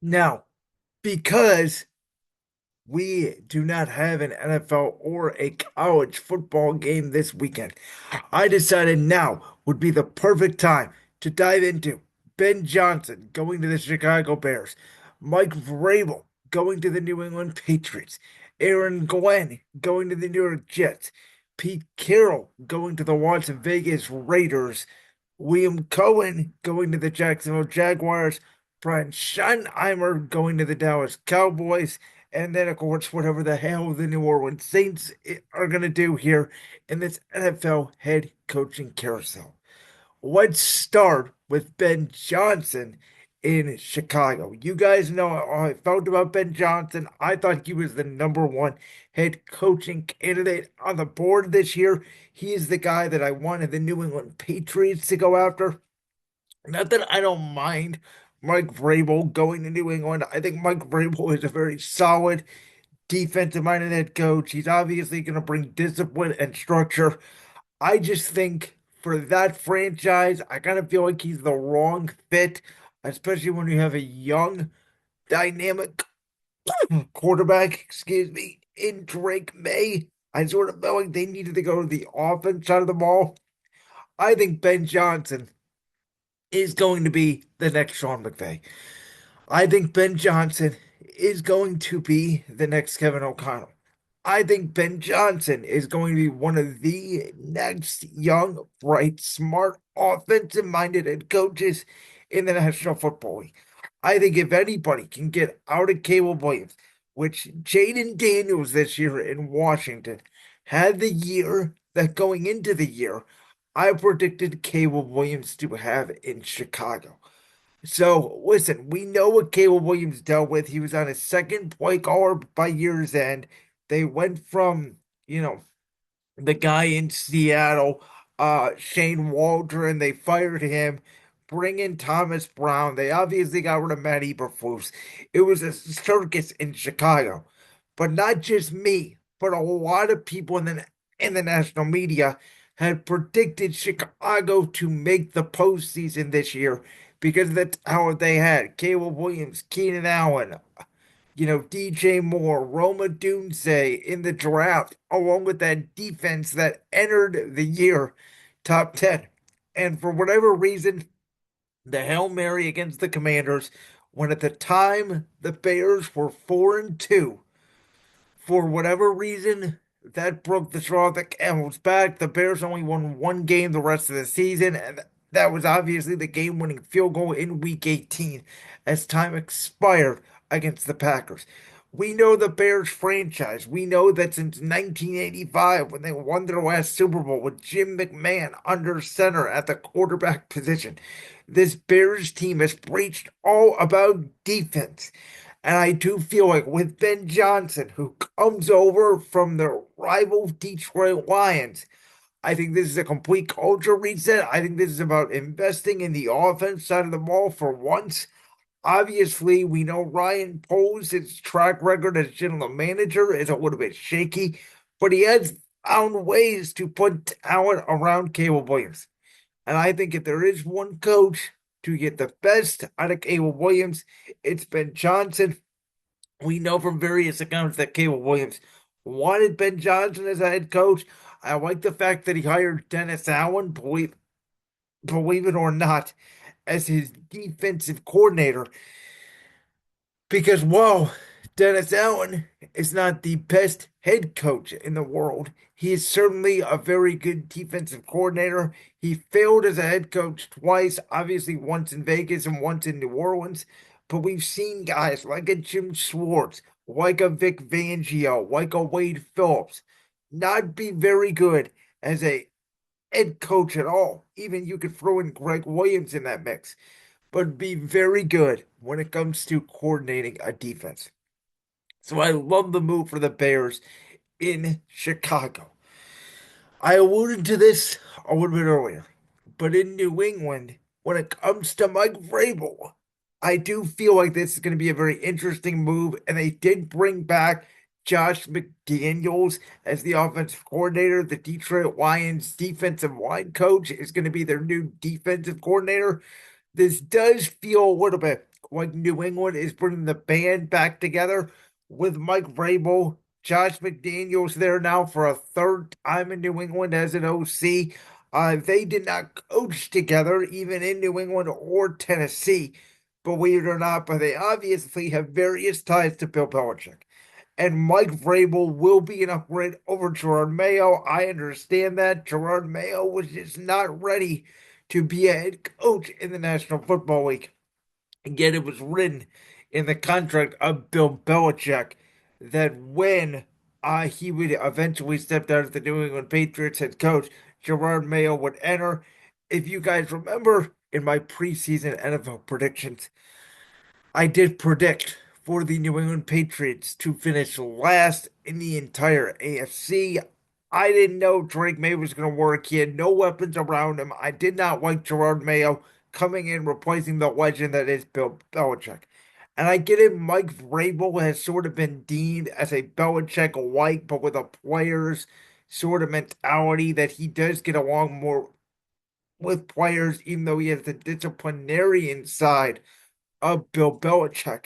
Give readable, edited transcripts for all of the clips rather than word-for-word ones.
Now, because we do not have an NFL or a college football game this weekend, I decided now would be the perfect time to dive into Ben Johnson going to the Chicago Bears, Mike Vrabel going to the New England Patriots, Aaron Glenn going to the New York Jets, Pete Carroll going to the Las Vegas Raiders, William Cohen going to the Jacksonville Jaguars, Brian Schottenheimer going to the Dallas Cowboys, and then, of course, whatever the hell the New Orleans Saints are going to do here in this NFL head coaching carousel. Let's start with Ben Johnson in Chicago. You guys know how I felt about Ben Johnson. I thought he was the number one head coaching candidate on the board this year. He is the guy that I wanted the New England Patriots to go after. Not that I don't mind Mike Vrabel going to New England. I think Mike Vrabel is a very solid defensive minded head coach. He's obviously going to bring discipline and structure. I just think for that franchise, I kind of feel like he's the wrong fit, especially when you have a young, dynamic quarterback, excuse me, in Drake May. I sort of felt like they needed to go to the offense side of the ball. I think Ben Johnson is going to be the next Sean McVay. I think Ben Johnson is going to be the next Kevin O'Connell. I think Ben Johnson is going to be one of the next young, bright, smart, offensive minded head coaches in the National Football League. I think if anybody can get out of Caleb Williams, which Jaden Daniels this year in Washington had the year that going into the year, I predicted Caleb Williams to have in Chicago. So listen, we know what Caleb Williams dealt with. He was on his second play caller by year's end. They went from, the guy in Seattle, Shane Waldron, they fired him, bring in Thomas Brown. They obviously got rid of Matt Eberflus. It was a circus in Chicago. But not just me, but a lot of people in the national media had predicted Chicago to make the postseason this year because of the talent they had. Caleb Williams, Keenan Allen, DJ Moore, Roma Dunze in the draft, along with that defense that entered the year top 10. And for whatever reason, the Hail Mary against the Commanders, when at the time the Bears were 4-2, for whatever reason, that broke the straw that camel's back. The Bears only won one game the rest of the season, and that was obviously the game-winning field goal in Week 18 as time expired against the Packers. We know the Bears franchise. We know that since 1985, when they won their last Super Bowl with Jim McMahon under center at the quarterback position, this Bears team has preached all about defense. And I do feel like with Ben Johnson, who comes over from the rival Detroit Lions, I think this is a complete culture reset. I think this is about investing in the offense side of the ball for once. Obviously, we know Ryan Poles' track record as general manager is a little bit shaky, but he has found ways to put talent around Caleb Williams. And I think if there is one coach to get the best out of Caleb Williams, it's Ben Johnson. We know from various accounts that Caleb Williams wanted Ben Johnson as a head coach. I like the fact that he hired Dennis Allen, believe it or not, as his defensive coordinator. Because while Dennis Allen is not the best head coach in the world, he is certainly a very good defensive coordinator. He failed as a head coach twice, obviously once in Vegas and once in New Orleans. But we've seen guys like a Jim Schwartz, like a Vic Fangio, like a Wade Phillips, not be very good as a head coach at all. Even you could throw in Greg Williams in that mix, but be very good when it comes to coordinating a defense. So I love the move for the Bears in Chicago. I alluded to this a little bit earlier, but in New England, when it comes to Mike Vrabel, I do feel like this is going to be a very interesting move. And they did bring back Josh McDaniels as the offensive coordinator. The Detroit Lions defensive line coach is going to be their new defensive coordinator. This does feel a little bit like New England is bringing the band back together with Mike Vrabel, Josh McDaniels there now for a third time in New England as an OC. They did not coach together, even in New England or Tennessee, believe it or not, but they obviously have various ties to Bill Belichick. And Mike Vrabel will be an upgrade over Gerard Mayo. I understand that. Gerard Mayo was just not ready to be a head coach in the National Football League. And yet it was written in the contract of Bill Belichick that when he would eventually step down as the New England Patriots head coach, Gerard Mayo would enter. If you guys remember in my preseason NFL predictions, I did predict for the New England Patriots to finish last in the entire AFC. I didn't know Drake May was going to work. He had no weapons around him. I did not like Gerard Mayo coming in, replacing the legend that is Bill Belichick. And I get it, Mike Vrabel has sort of been deemed as a Belichick like, but with a player's sort of mentality that he does get along more with players, even though he has the disciplinarian side of Bill Belichick.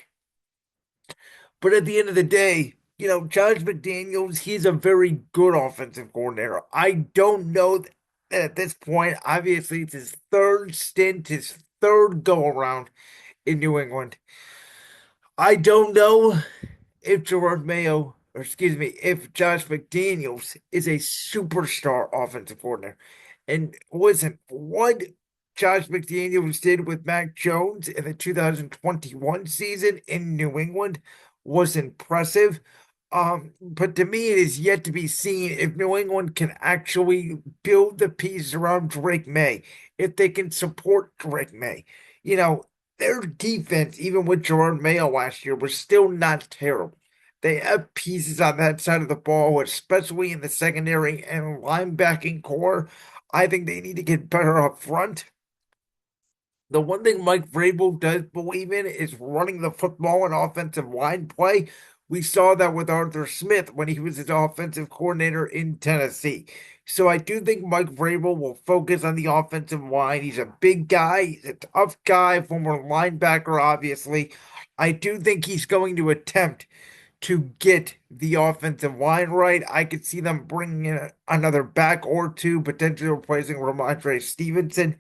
But at the end of the day, Josh McDaniels, he's a very good offensive coordinator. I don't know that at this point, obviously, it's his third stint, his third go around in New England. I don't know if Gerard Mayo, or excuse me, if Josh McDaniels is a superstar offensive coordinator. And listen, what Josh McDaniels did with Mac Jones in the 2021 season in New England was impressive. But to me, it is yet to be seen if New England can actually build the pieces around Drake May, if they can support Drake May. You know, their defense, even with Gerard Mayo last year, was still not terrible. They have pieces on that side of the ball, especially in the secondary and linebacking core. I think they need to get better up front. The one thing Mike Vrabel does believe in is running the football and offensive line play. We saw that with Arthur Smith when he was his offensive coordinator in Tennessee. So I do think Mike Vrabel will focus on the offensive line. He's a big guy, he's a tough guy, former linebacker, obviously. I do think he's going to attempt to get the offensive line right. I could see them bringing in another back or two, potentially replacing Ramondre Stevenson.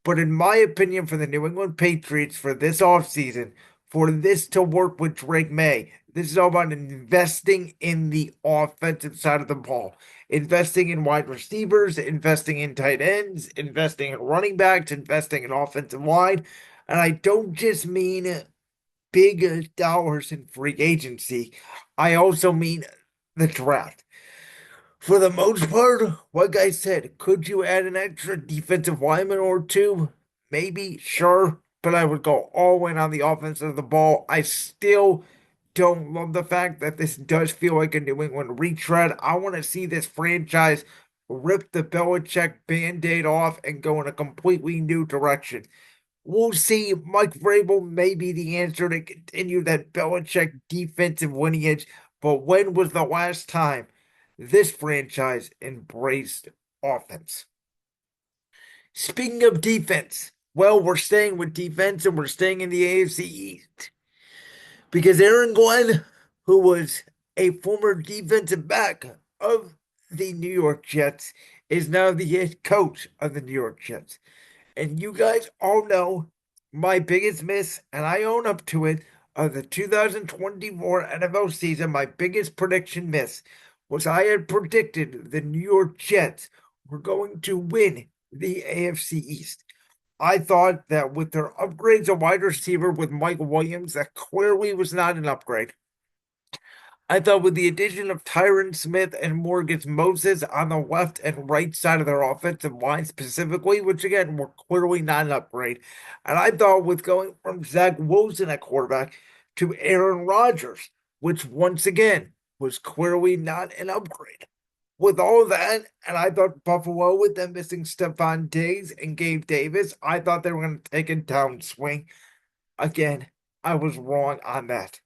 But in my opinion, for the New England Patriots for this offseason, for this to work with Drake May, this is all about investing in the offensive side of the ball, investing in wide receivers, investing in tight ends, investing in running backs, investing in offensive line. And I don't just mean big dollars in free agency, I also mean the draft. For the most part, like I said, could you add an extra defensive lineman or two? Maybe, sure, but I would go all in on the offense of the ball. I still don't love the fact that this does feel like a New England retread. I want to see this franchise rip the Belichick band-aid off and go in a completely new direction. We'll see. Mike Vrabel may be the answer to continue that Belichick defensive lineage, but when was the last time this franchise embraced offense? Speaking of defense, well, we're staying with defense and we're staying in the AFC East because Aaron Glenn, who was a former defensive back of the New York Jets, is now the head coach of the New York Jets. And you guys all know my biggest miss, and I own up to it, of the 2024 NFL season, my biggest prediction miss was I had predicted the New York Jets were going to win the AFC East. I thought that with their upgrades a wide receiver with Mike Williams, that clearly was not an upgrade. I thought with the addition of Tyron Smith and Morgan Moses on the left and right side of their offensive line specifically, which again were clearly not an upgrade. And I thought with going from Zach Wilson at quarterback to Aaron Rodgers, which once again was clearly not an upgrade. With all that, and I thought Buffalo with them missing Stephon Diggs and Gabe Davis, I thought they were going to take a downswing. Again, I was wrong on that.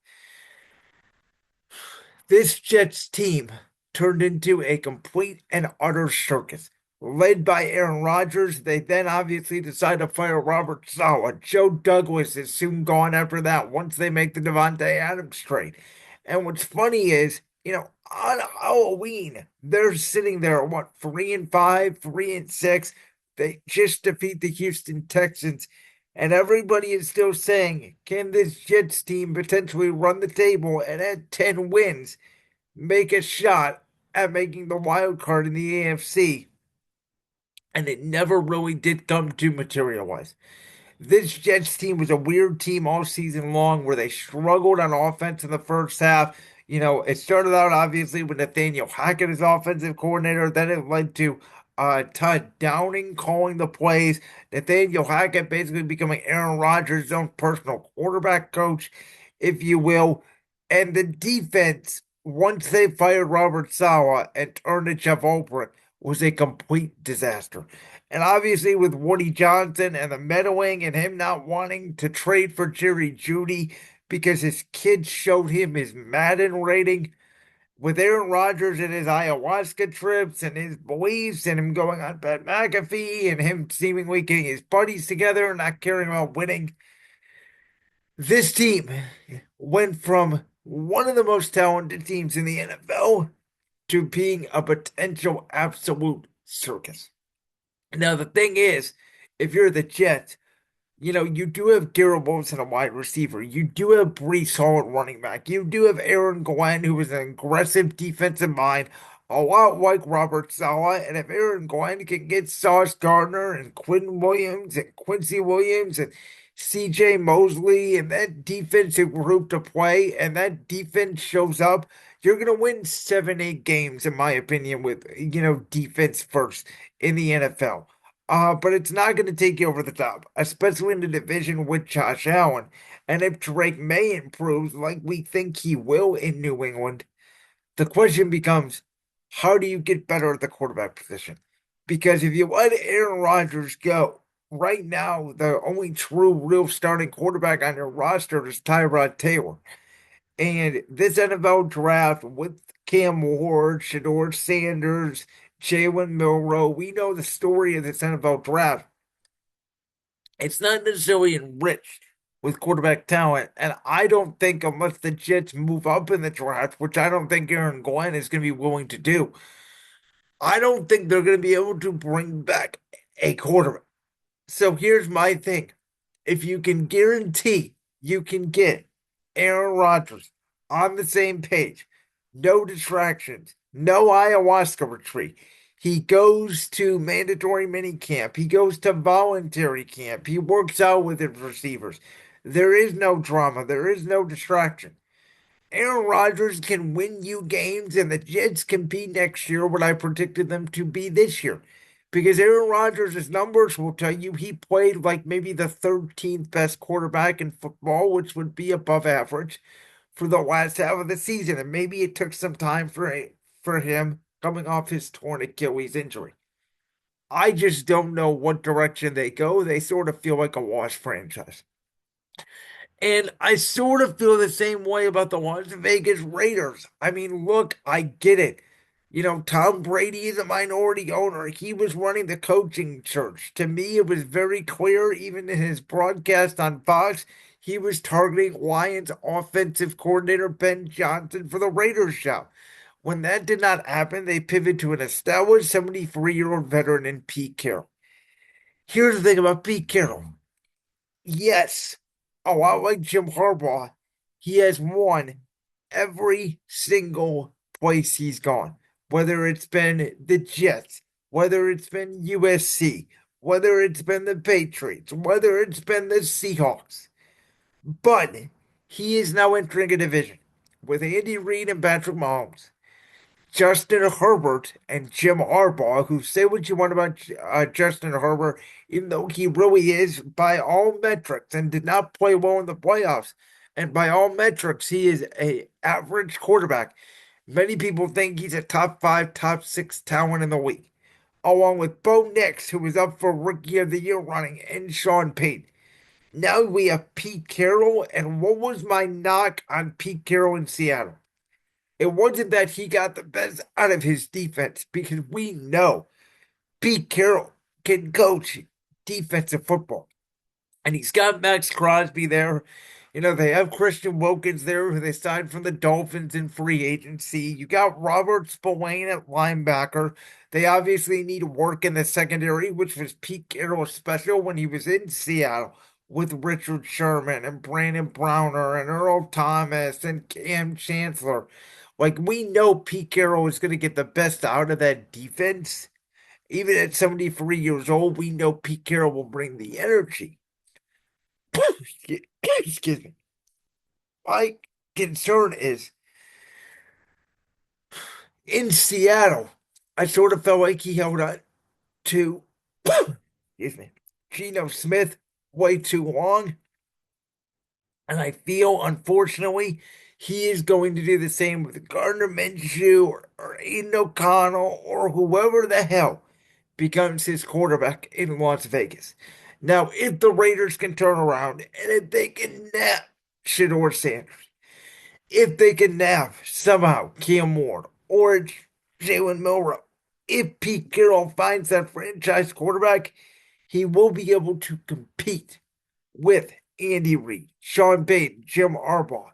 This Jets team turned into a complete and utter circus. led by Aaron Rodgers. They then obviously decide to fire Robert Saleh. Joe Douglas is soon gone after that once they make the Devontae Adams trade. And what's funny is, on Halloween, they're sitting there, what, 3-5, 3-6. They just defeat the Houston Texans. And everybody is still saying, can this Jets team potentially run the table and at 10 wins, make a shot at making the wild card in the AFC? And it never really did come to materialize. This Jets team was a weird team all season long where they struggled on offense in the first half. It started out obviously with Nathaniel Hackett as offensive coordinator. Then it led to Todd Downing calling the plays. Nathaniel Hackett basically becoming Aaron Rodgers' own personal quarterback coach, if you will. And the defense, once they fired Robert Saleh and turned to Jeff Ulbrich, was a complete disaster. And obviously, with Woody Johnson and the meddling and him not wanting to trade for Jerry Jeudy because his kids showed him his Madden rating, with Aaron Rodgers and his ayahuasca trips and his beliefs and him going on Pat McAfee and him seemingly getting his buddies together and not caring about winning, this team went from one of the most talented teams in the NFL to being a potential absolute circus. Now, the thing is, if you're the Jets, you do have Garrett Wilson, a wide receiver. You do have Brees Hall at running back. You do have Aaron Glenn, who is an aggressive defensive mind, a lot like Robert Saleh. And if Aaron Glenn can get Sauce Gardner and Quinn Williams and Quincy Williams and CJ Mosley and that defensive group to play, and that defense shows up, you're going to win 7, 8 games, in my opinion, with, defense first in the NFL. But it's not going to take you over the top, especially in the division with Josh Allen. And if Drake May improves like we think he will in New England, the question becomes, how do you get better at the quarterback position? Because if you let Aaron Rodgers go, right now, the only true, real starting quarterback on your roster is Tyrod Taylor. And this NFL draft with Cam Ward, Shador Sanders, Jalen Milroe, we know the story of this NFL draft. It's not necessarily enriched with quarterback talent. And I don't think, unless the Jets move up in the draft, which I don't think Aaron Glenn is going to be willing to do, I don't think they're going to be able to bring back a quarterback. So here's my thing. If you can guarantee you can get Aaron Rodgers on the same page, no distractions, no ayahuasca retreat. He goes to mandatory mini camp. He goes to voluntary camp. He works out with his receivers. There is no drama. There is no distraction. Aaron Rodgers can win you games, and the Jets can be next year what I predicted them to be this year. Because Aaron Rodgers' numbers will tell you he played like maybe the 13th best quarterback in football, which would be above average for the last half of the season. And maybe it took some time for him coming off his torn Achilles injury. I just don't know what direction they go. They sort of feel like a wash franchise. And I sort of feel the same way about the Las Vegas Raiders. I mean, look, I get it. Tom Brady is a minority owner. He was running the coaching search. To me, it was very clear, even in his broadcast on Fox, he was targeting Lions offensive coordinator Ben Johnson for the Raiders job. When that did not happen, they pivoted to an established 73-year-old veteran in Pete Carroll. Here's the thing about Pete Carroll. Yes, a lot like Jim Harbaugh, he has won every single place he's gone, whether it's been the Jets, whether it's been USC, whether it's been the Patriots, whether it's been the Seahawks. But he is now entering a division with Andy Reid and Patrick Mahomes. Justin Herbert and Jim Harbaugh, who say what you want about Justin Herbert, even though he really is, by all metrics, and did not play well in the playoffs. And by all metrics, he is a average quarterback. Many people think he's a top 5, top 6 talent in the league, along with Bo Nix, who was up for Rookie of the Year running, and Sean Payton. Now we have Pete Carroll, and what was my knock on Pete Carroll in Seattle? It wasn't that he got the best out of his defense, because we know Pete Carroll can coach defensive football. And he's got Max Crosby there. They have Christian Wilkins there, who they signed from the Dolphins in free agency. You got Robert Spillane at linebacker. They obviously need work in the secondary, which was Pete Carroll's special when he was in Seattle with Richard Sherman and Brandon Browner and Earl Thomas and Cam Chancellor. Like, we know Pete Carroll is going to get the best out of that defense. Even at 73 years old, we know Pete Carroll will bring the energy. Excuse me. My concern is in Seattle, I sort of felt like he held on to, excuse me, Geno Smith way too long. And I feel, unfortunately, he is going to do the same with Gardner Minshew or Aiden O'Connell or whoever the hell becomes his quarterback in Las Vegas. Now, if the Raiders can turn around and if they can nab Shedeur Sanders, if they can nab somehow Cam Ward or Jalen Milrow, if Pete Carroll finds that franchise quarterback, he will be able to compete with Andy Reid, Sean Payton, Jim Harbaugh,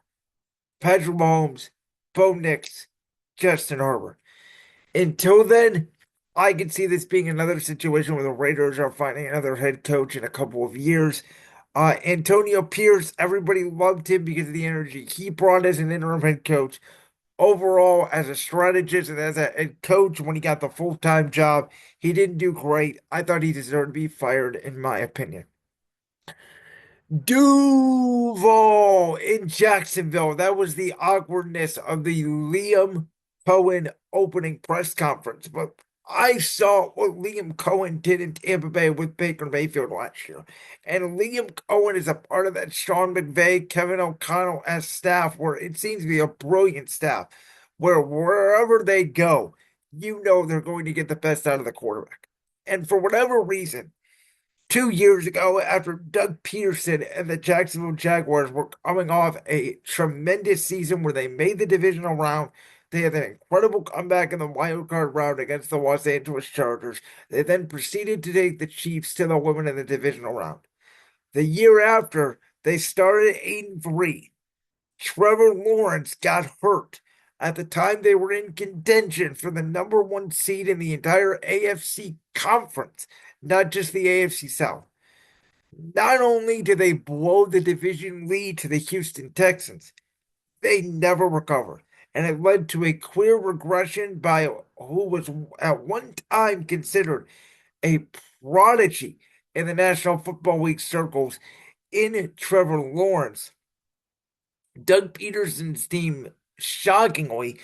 Patrick Mahomes, Bo Nix, Justin Herbert. Until then, I can see this being another situation where the Raiders are finding another head coach in a couple of years. Antonio Pierce, everybody loved him because of the energy he brought as an interim head coach. Overall, as a strategist and as a head coach, when he got the full-time job, he didn't do great. I thought he deserved to be fired, in my opinion. Duval in Jacksonville. That was the awkwardness of the Liam Cohen opening press conference. But I saw what Liam Cohen did in Tampa Bay with Baker Mayfield last year. And Liam Cohen is a part of that Sean McVay, Kevin O'Connell as staff, where it seems to be a brilliant staff, where wherever they go, they're going to get the best out of the quarterback. And for whatever reason, 2 years ago, after Doug Peterson and the Jacksonville Jaguars were coming off a tremendous season where they made the divisional round, they had an incredible comeback in the wild card round against the Los Angeles Chargers. They then proceeded to take the Chiefs to the women in the divisional round. The year after, they started 8-3. Trevor Lawrence got hurt. At the time, they were in contention for the number one seed in the entire AFC conference, not just the AFC South. Not only did they blow the division lead to the Houston Texans, they never recovered. And it led to a clear regression by who was at one time considered a prodigy in the National Football League circles in Trevor Lawrence. Doug Peterson's team, shockingly,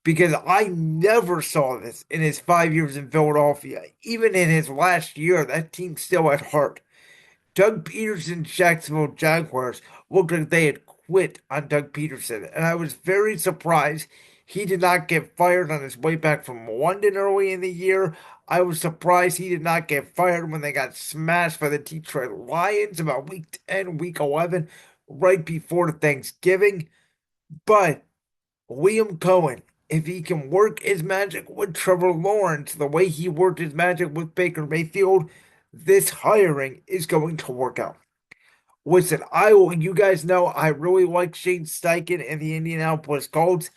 because I never saw this in his 5 years in Philadelphia. Even in his last year, that team still had heart. Doug Peterson's Jacksonville Jaguars looked like they had quit on Doug Peterson, and I was very surprised he did not get fired on his way back from London early in the year. I was surprised he did not get fired when they got smashed by the Detroit Lions about week 10, week 11, right before Thanksgiving. But Liam Cohen, if he can work his magic with Trevor Lawrence the way he worked his magic with Baker Mayfield, this hiring is going to work out. Listen, you guys know I really like Shane Steichen and the Indianapolis Colts.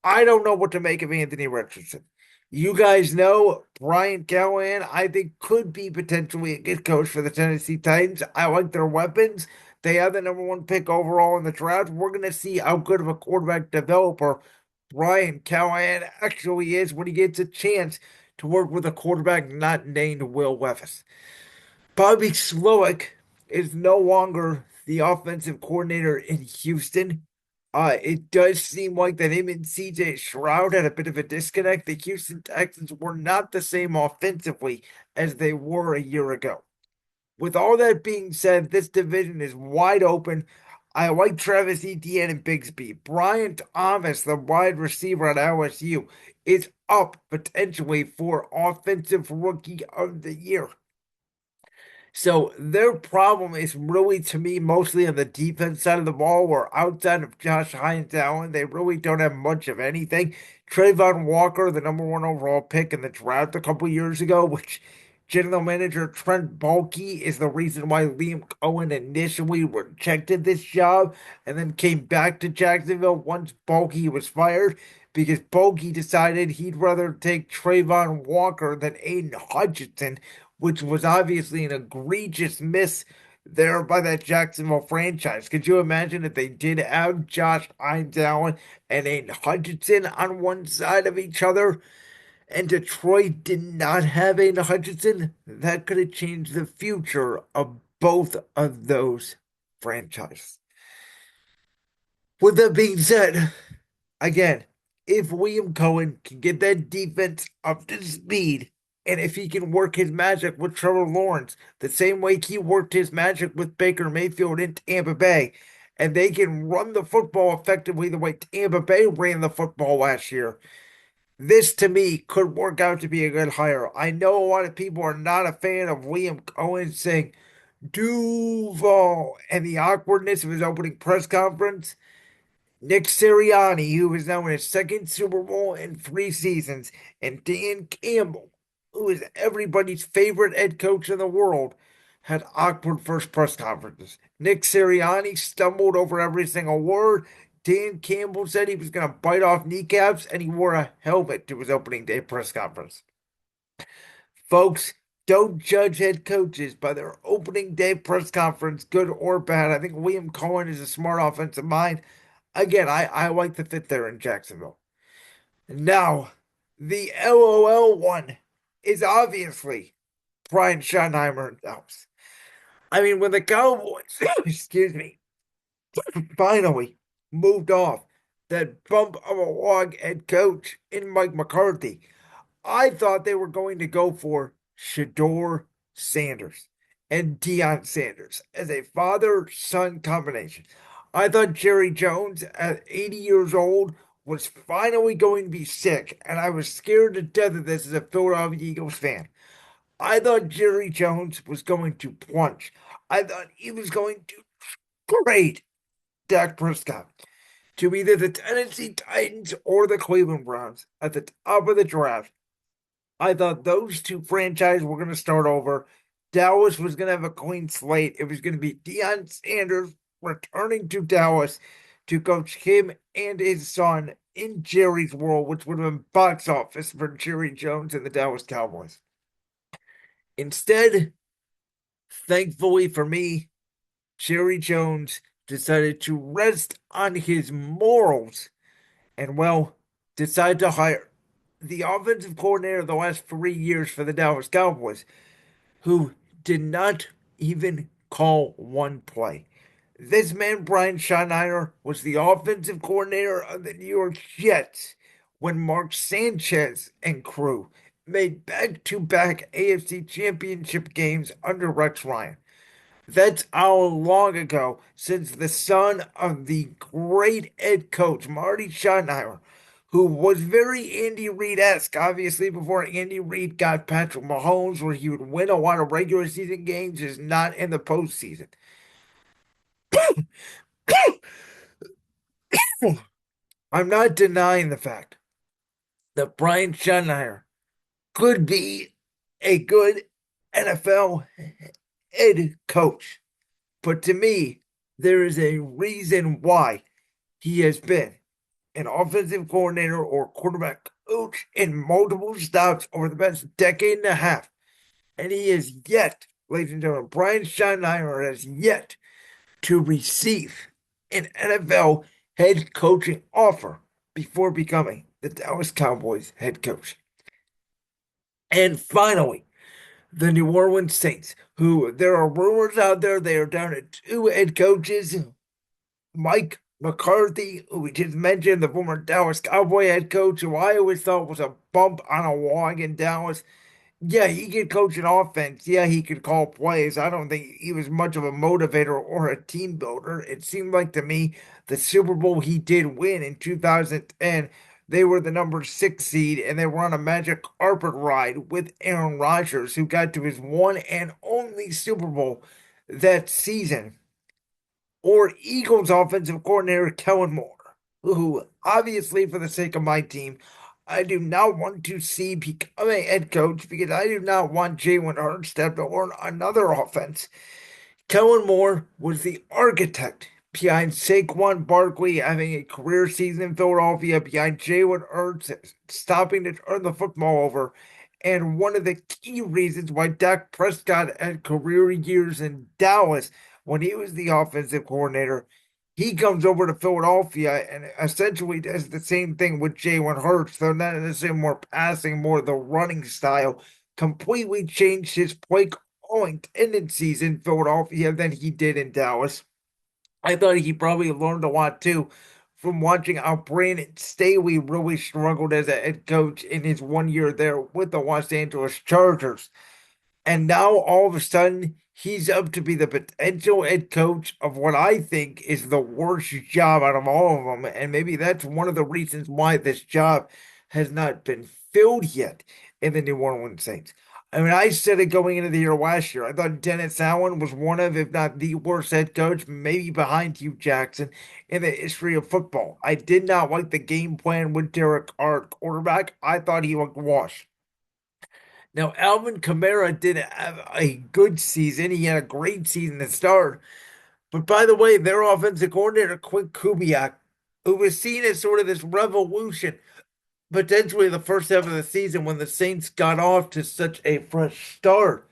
I don't know what to make of Anthony Richardson. You guys know Brian Callahan, I think, could be potentially a good coach for the Tennessee Titans. I like their weapons. They have the number one pick overall in the draft. We're going to see how good of a quarterback developer Brian Callahan actually is when he gets a chance to work with a quarterback not named Will Levis. Bobby Slowick is no longer the offensive coordinator in Houston. It does seem like that him and CJ Stroud had a bit of a disconnect. The Houston Texans were not the same offensively as they were a year ago. With all that being said, this division is wide open. I like Travis Etienne and Bigsby. Brian Thomas, the wide receiver at LSU, is up potentially for Offensive Rookie of the Year. So their problem is really, to me, mostly on the defense side of the ball, where outside of Josh Hines Allen, they really don't have much of anything. Trayvon Walker, the number one overall pick in the draft a couple years ago, which general manager Trent Baalke is the reason why Liam Cohen initially rejected this job and then came back to Jacksonville once Baalke was fired because Baalke decided he'd rather take Trayvon Walker than Aiden Hutchinson, which was obviously an egregious miss there by that Jacksonville franchise. Could you imagine if they did have Josh Hines Allen and Aiden Hutchinson on one side of each other, and Detroit did not have Aiden Hutchinson? That could have changed the future of both of those franchises. With that being said, again, if William Cohen can get that defense up to speed, and if he can work his magic with Trevor Lawrence the same way he worked his magic with Baker Mayfield in Tampa Bay, and they can run the football effectively the way Tampa Bay ran the football last year, this to me could work out to be a good hire. I know a lot of people are not a fan of William Cohen saying Duval and the awkwardness of his opening press conference. Nick Sirianni, who is now in his second Super Bowl in 3 seasons, and Dan Campbell, who is everybody's favorite head coach in the world, had awkward first press conferences. Nick Sirianni stumbled over every single word. Dan Campbell said he was going to bite off kneecaps, and he wore a helmet to his opening day press conference. Folks, don't judge head coaches by their opening day press conference, good or bad. I think William Cohen is a smart offensive mind. Again, I like the fit there in Jacksonville. Now, the LOL one is obviously Brian Schottenheimer in Dallas. I mean, when the Cowboys, excuse me, finally moved off that bump of a log head coach in Mike McCarthy, I thought they were going to go for Shador Sanders and Deion Sanders as a father-son combination. I thought Jerry Jones at 80 years old was finally going to be sick, and I was scared to death of this as a Philadelphia Eagles fan. I thought Jerry Jones was going to plunge. I thought he was going to grade Dak Prescott to either the Tennessee Titans or the Cleveland Browns at the top of the draft. I thought those two franchises were going to start over. Dallas was going to have a clean slate. It was going to be Deion Sanders returning to Dallas to coach him and his son in Jerry's world, which would have been box office for Jerry Jones and the Dallas Cowboys. Instead, thankfully for me, Jerry Jones decided to rest on his morals and, well, decide to hire the offensive coordinator the last 3 years for the Dallas Cowboys, who did not even call one play. This man, Brian Schottenheimer, was the offensive coordinator of the New York Jets when Mark Sanchez and crew made back-to-back AFC Championship games under Rex Ryan. That's how long ago since the son of the great head coach, Marty Schottenheimer, who was very Andy Reid-esque, obviously, before Andy Reid got Patrick Mahomes, where he would win a lot of regular season games, just not in the postseason. I'm not denying the fact that Brian Schottenheimer could be a good NFL head coach. But to me, there is a reason why he has been an offensive coordinator or quarterback coach in multiple stops over the past decade and a half. And he is yet, ladies and gentlemen, Brian Schottenheimer has yet to receive an NFL head coaching offer before becoming the Dallas Cowboys head coach. And finally, the New Orleans Saints, who there are rumors out there they are down to two head coaches. Mike McCarthy, who we just mentioned, the former Dallas Cowboy head coach, who I always thought was a bump on a log in Dallas. Yeah, he could coach an offense. Yeah, he could call plays. I don't think he was much of a motivator or a team builder. It seemed like to me the Super Bowl he did win in 2010 they were the number 6 seed and they were on a magic carpet ride with Aaron Rodgers, who got to his one and only Super Bowl that season, or Eagles offensive coordinator Kellen Moore, who obviously, for the sake of my team, I do not want to see become a head coach because I do not want Jalen Hurts to have to learn another offense. Kellen Moore was the architect behind Saquon Barkley having a career season in Philadelphia, behind Jalen Hurts stopping to turn the football over, and one of the key reasons why Dak Prescott had career years in Dallas when he was the offensive coordinator. He comes over to Philadelphia and essentially does the same thing with Jalen Hurts, though not necessarily more passing, more the running style. Completely changed his play calling tendencies in Philadelphia than he did in Dallas. I thought he probably learned a lot too from watching how Brandon Staley really struggled as a head coach in his 1 year there with the Los Angeles Chargers. And now all of a sudden, he's up to be the potential head coach of what I think is the worst job out of all of them. And maybe that's one of the reasons why this job has not been filled yet in the New Orleans Saints. I mean, I said it going into the year last year. I thought Dennis Allen was one of, if not the worst head coach, maybe behind Hugh Jackson in the history of football. I did not like the game plan with Derek Carr quarterback. I thought he looked washed. Now, Alvin Kamara did have a good season. He had a great season to start. But by the way, their offensive coordinator, Quinn Kubiak, who was seen as sort of this revolution, potentially the first half of the season when the Saints got off to such a fresh start.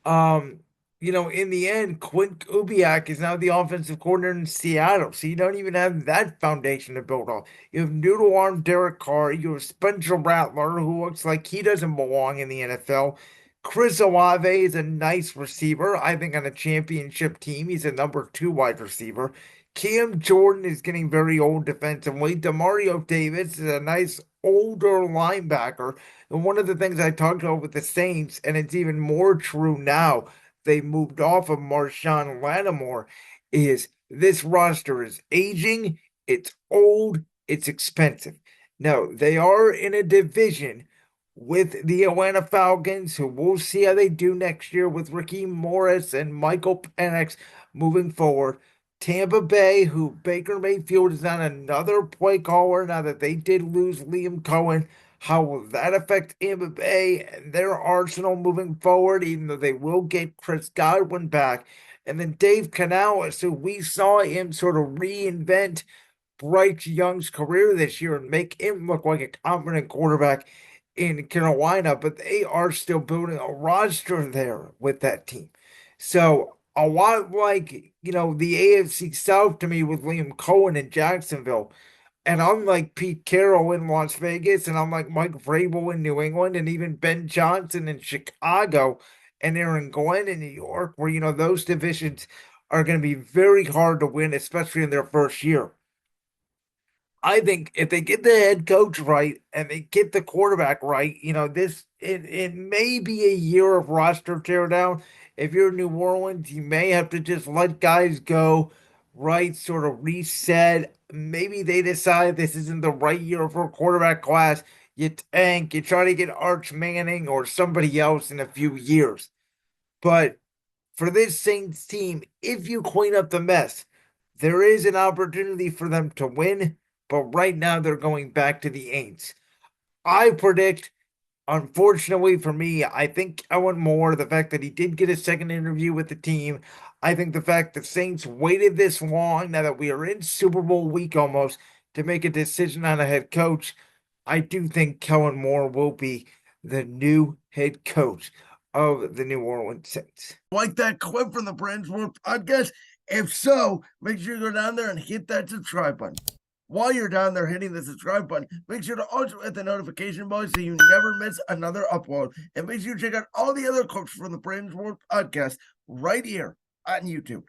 Um, in the end, Quinn Kubiak is now the offensive coordinator in Seattle, so you don't even have that foundation to build on. You have noodle arm Derek Carr, you have Spencer Rattler, who looks like he doesn't belong in the NFL. Chris Olave is a nice receiver. I think on a championship team, he's a number 2 wide receiver. Cam Jordan is getting very old defensively. Demario Davis is a nice older linebacker. And one of the things I talked about with the Saints, and it's even more true now, they moved off of Marshawn Lattimore, is this roster is aging, it's old, it's expensive. Now, they are in a division with the Atlanta Falcons, who we'll see how they do next year with Ricky Morris and Michael Penix moving forward. Tampa Bay, who Baker Mayfield is on another play caller now that they did lose Liam Cohen. How will that affect Tampa Bay and their arsenal moving forward, even though they will get Chris Godwin back? And then Dave Canales, who we saw him sort of reinvent Bryce Young's career this year and make him look like a confident quarterback in Carolina, but they are still building a roster there with that team. So a lot like, the AFC South to me with Liam Cohen in Jacksonville. And I'm like Pete Carroll in Las Vegas, and I'm like Mike Vrabel in New England, and even Ben Johnson in Chicago, and Aaron Glenn in New York, where, those divisions are going to be very hard to win, especially in their first year. I think if they get the head coach right and they get the quarterback right, it may be a year of roster teardown. If you're New Orleans, you may have to just let guys go, right? Sort of reset. Maybe they decide this isn't the right year for a quarterback class. You tank, you try to get Arch Manning or somebody else in a few years. But for this Saints team, if you clean up the mess, there is an opportunity for them to win, but right now they're going back to the Aints. I predict, unfortunately for me, I think I want more. The fact that he did get a second interview with the team. I think the fact that Saints waited this long, now that we are in Super Bowl week almost, to make a decision on a head coach. I do think Kellen Moore will be the new head coach of the New Orleans Saints. Like that clip from the Brands World podcast? If so, make sure you go down there and hit that subscribe button. While you're down there hitting the subscribe button, make sure to also hit the notification bell so you never miss another upload. And make sure you check out all the other clips from the Brands World podcast right here on YouTube.